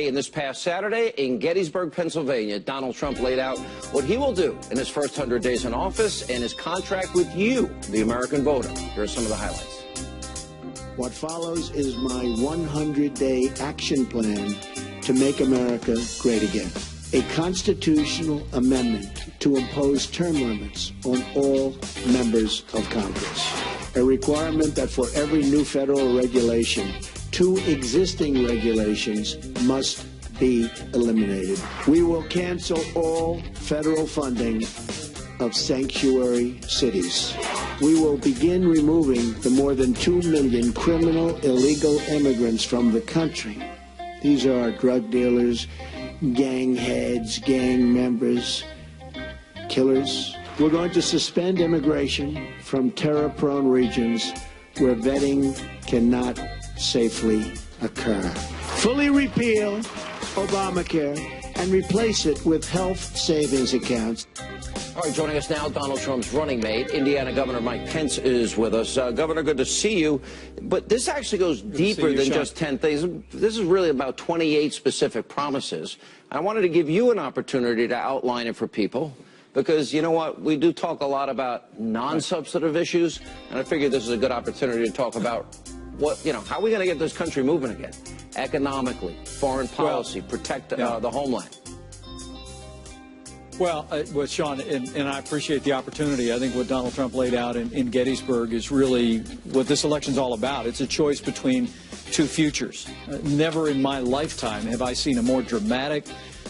And this past Saturday in Gettysburg, Pennsylvania, Donald Trump laid out what he will do in his first 100 days in office and his contract with you, the American voter. Here are some of the highlights. What follows is my 100-day action plan to make America great again. A constitutional amendment to impose term limits on all members of Congress. A requirement that for every new federal regulation, 2 existing regulations must be eliminated. We will cancel all federal funding of sanctuary cities. We will begin removing the more than 2 million criminal illegal immigrants from the country. These are our drug dealers, gang heads, gang members, killers. We're going to suspend immigration from terror-prone regions where vetting cannot safely occur. Fully repeal Obamacare and replace it with health savings accounts. All right, joining us now, Donald Trump's running mate, Indiana Governor Mike Pence is with us. Governor, good to see you. But this actually goes deeper than just 10 things. This is really about 28 specific promises. I wanted to give you an opportunity to outline it for people because, you know what, we do talk a lot about non-substantive issues, and I figured this is a good opportunity to talk about what, you know, how are we going to get this country moving again? Economically, foreign policy, protect the homeland. Well, Sean, and I appreciate the opportunity. I think what Donald Trump laid out in Gettysburg is really what this election's all about. It's a choice between 2 futures. Never in my lifetime have I seen a more dramatic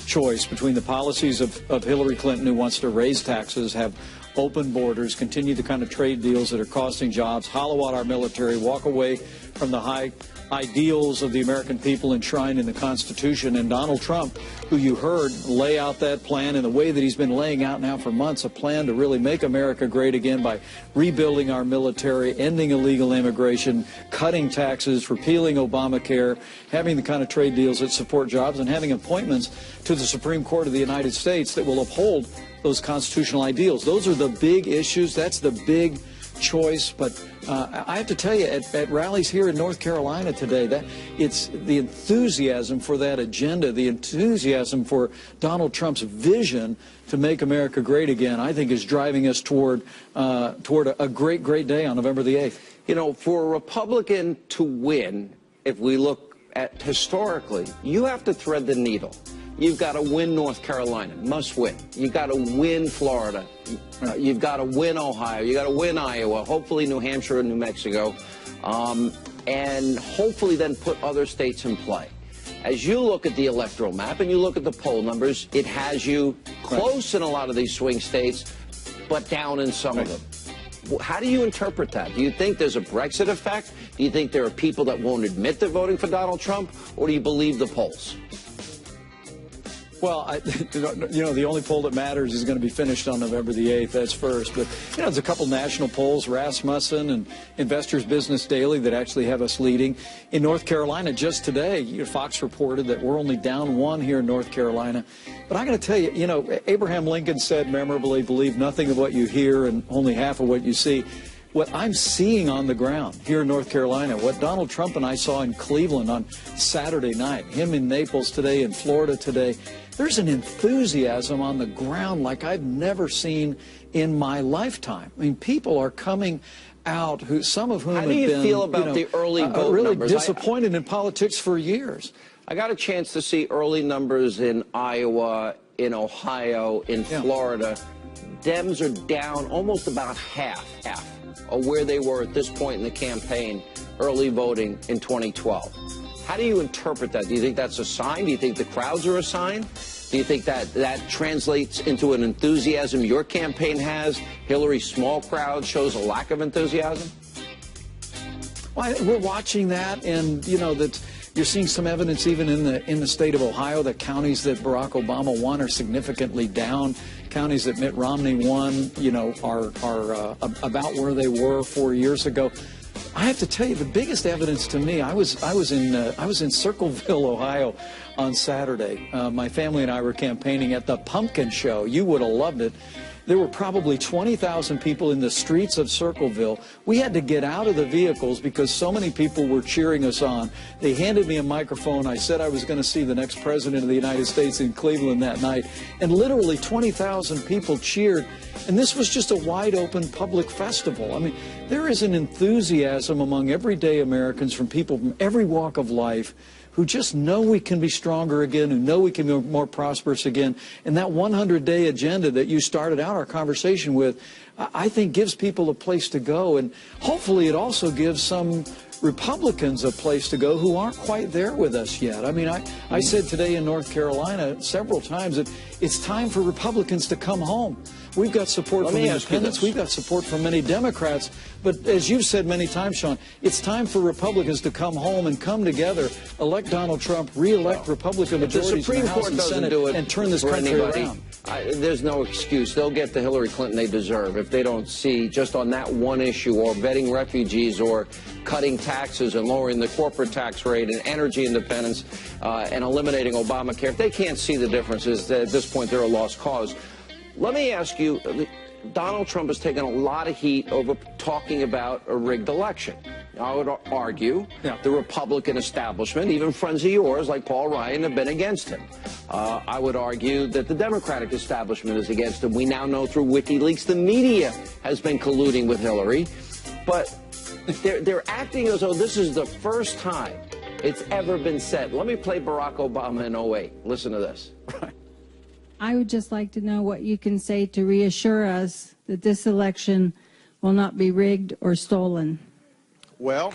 choice between the policies of Hillary Clinton, who wants to raise taxes, have open borders, continue the kind of trade deals that are costing jobs, hollow out our military, walk away from the high ideals of the American people enshrined in the Constitution, and Donald Trump, who you heard lay out that plan in the way that he's been laying out now for months, a plan to really make America great again by rebuilding our military, ending illegal immigration, cutting taxes, repealing Obamacare, having the kind of trade deals that support jobs, and having appointments to the Supreme Court of the United States that will uphold those constitutional ideals. Those are the big issues. That's the big choice. But I have to tell you, at rallies here in North Carolina today, that it's the enthusiasm for that agenda, the enthusiasm for Donald Trump's vision to make America great again, I think is driving us toward a great day on November the 8th. You know, for a Republican to win, if we look at historically, you have to thread the needle. You've got to win North Carolina, must win. You've got to win Florida. You've got to win Ohio. You've got to win Iowa, hopefully New Hampshire and New Mexico, and hopefully then put other states in play. As you look at the electoral map and you look at the poll numbers, it has you close in a lot of these swing states, but down in some of them. How do you interpret that? Do you think there's a Brexit effect? Do you think there are people that won't admit they're voting for Donald Trump? Or do you believe the polls? Well, you know, the only poll that matters is going to be finished on November the 8th. That's first. But, you know, there's a couple national polls, Rasmussen and Investors Business Daily, that actually have us leading. In North Carolina, just today, Fox reported that we're only down 1 here in North Carolina. But I got to tell you, you know, Abraham Lincoln said memorably, believe nothing of what you hear and only half of what you see. What I'm seeing on the ground here in North Carolina, what Donald Trump and I saw in Cleveland on Saturday night, him in Naples today, in Florida today, there's an enthusiasm on the ground like I've never seen in my lifetime. I mean, people are coming out, some of whom have been, how do you feel about the early vote really numbers? Disappointed in politics for years. I got a chance to see early numbers in Iowa, in Ohio, in Florida. Dems are down almost about half of where they were at this point in the campaign, early voting in 2012. How do you interpret that? Do you think that's a sign? Do you think the crowds are a sign? Do you think that translates into an enthusiasm your campaign has? Hillary's small crowd shows a lack of enthusiasm? Well, we're watching that, and, you know, that you're seeing some evidence even in the state of Ohio that counties that Barack Obama won are significantly down. Counties that Mitt Romney won, you know, are about where they were 4 years ago. I have to tell you, the biggest evidence to me, I was in Circleville, Ohio, on Saturday. My family and I were campaigning at the Pumpkin Show. You would have loved it. there were probably 20,000 people in the streets of Circleville. We had to get out of the vehicles because so many people were cheering us on. They handed me a microphone. I said I was going to see the next president of the United States in Cleveland that night, and literally 20,000 people cheered. And this was just a wide-open public festival. I mean, there is an enthusiasm among everyday Americans from people from every walk of life who just know we can be stronger again, who know we can be more prosperous again. And that 100-day agenda that you started out our conversation with, I think gives people a place to go. And hopefully it also gives some Republicans a place to go who aren't quite there with us yet. I mean, I said today in North Carolina several times that it's time for Republicans to come home. We've got support from independents. We've got support from many Democrats. But as you've said many times, Sean, it's time for Republicans to come home and come together, elect Donald Trump, re-elect Republican majorities in the House and Senate, and turn this country around. There's no excuse. They'll get the Hillary Clinton they deserve if they don't see just on that one issue, or vetting refugees, or cutting taxes and lowering the corporate tax rate, and energy independence, and eliminating Obamacare. If they can't see the differences, at this point they're a lost cause. Let me ask you, Donald Trump has taken a lot of heat over talking about a rigged election. I would argue the Republican establishment, even friends of yours like Paul Ryan, have been against him. I would argue that the Democratic establishment is against him. We now know through WikiLeaks the media has been colluding with Hillary. But they're acting as though this is the first time it's ever been said. Let me play Barack Obama in 2008. Listen to this. I would just like to know what you can say to reassure us that this election will not be rigged or stolen. Well,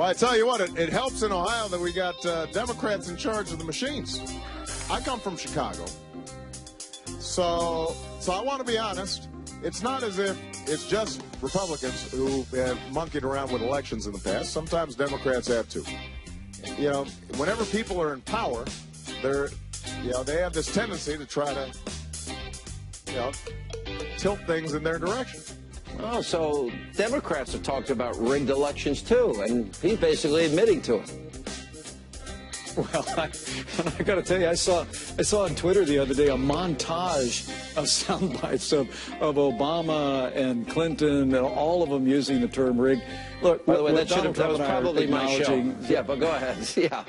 I tell you what, it helps in Ohio that we got Democrats in charge of the machines. I come from Chicago, so I want to be honest. It's not as if it's just Republicans who have monkeyed around with elections in the past. Sometimes Democrats have too. You know, whenever people are in power, they have this tendency to try to, tilt things in their direction. Oh, so Democrats have talked about rigged elections too, and he's basically admitting to it. Well, I got to tell you, I saw on Twitter the other day a montage of sound bites of Obama and Clinton, and all of them using the term rigged. Look, by the way, that was probably my show. Yeah, but go ahead. Yeah,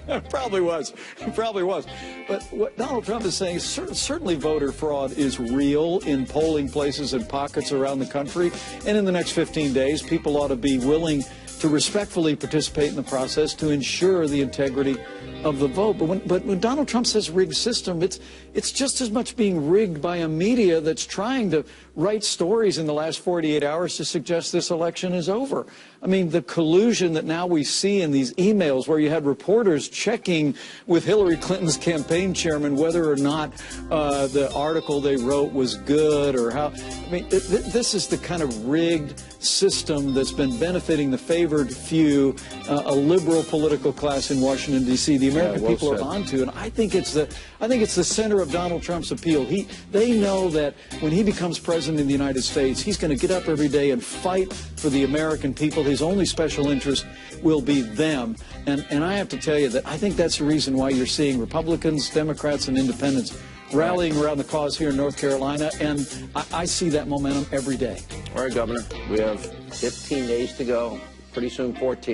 it probably was. It probably was. But what Donald Trump is saying is certainly voter fraud is real in polling places and pockets around the country. And in the next 15 days, people ought to be willing to respectfully participate in the process to ensure the integrity of the vote. But when Donald Trump says rigged system, it's just as much being rigged by a media that's trying to write stories in the last 48 hours to suggest this election is over. I mean, the collusion that now we see in these emails where you had reporters checking with Hillary Clinton's campaign chairman whether or not the article they wrote was good, or how. I mean, this is the kind of rigged system that's been benefiting the favored few, a liberal political class in Washington, D.C. The American people are onto, and I think it's the center of Donald Trump's appeal. They know that when he becomes president of the United States, he's going to get up every day and fight for the American people. His only special interest will be them. And I have to tell you that I think that's the reason why you're seeing Republicans, Democrats, and independents rallying around the cause here in North Carolina, and I see that momentum every day. All right, Governor, we have 15 days to go. Pretty soon 14.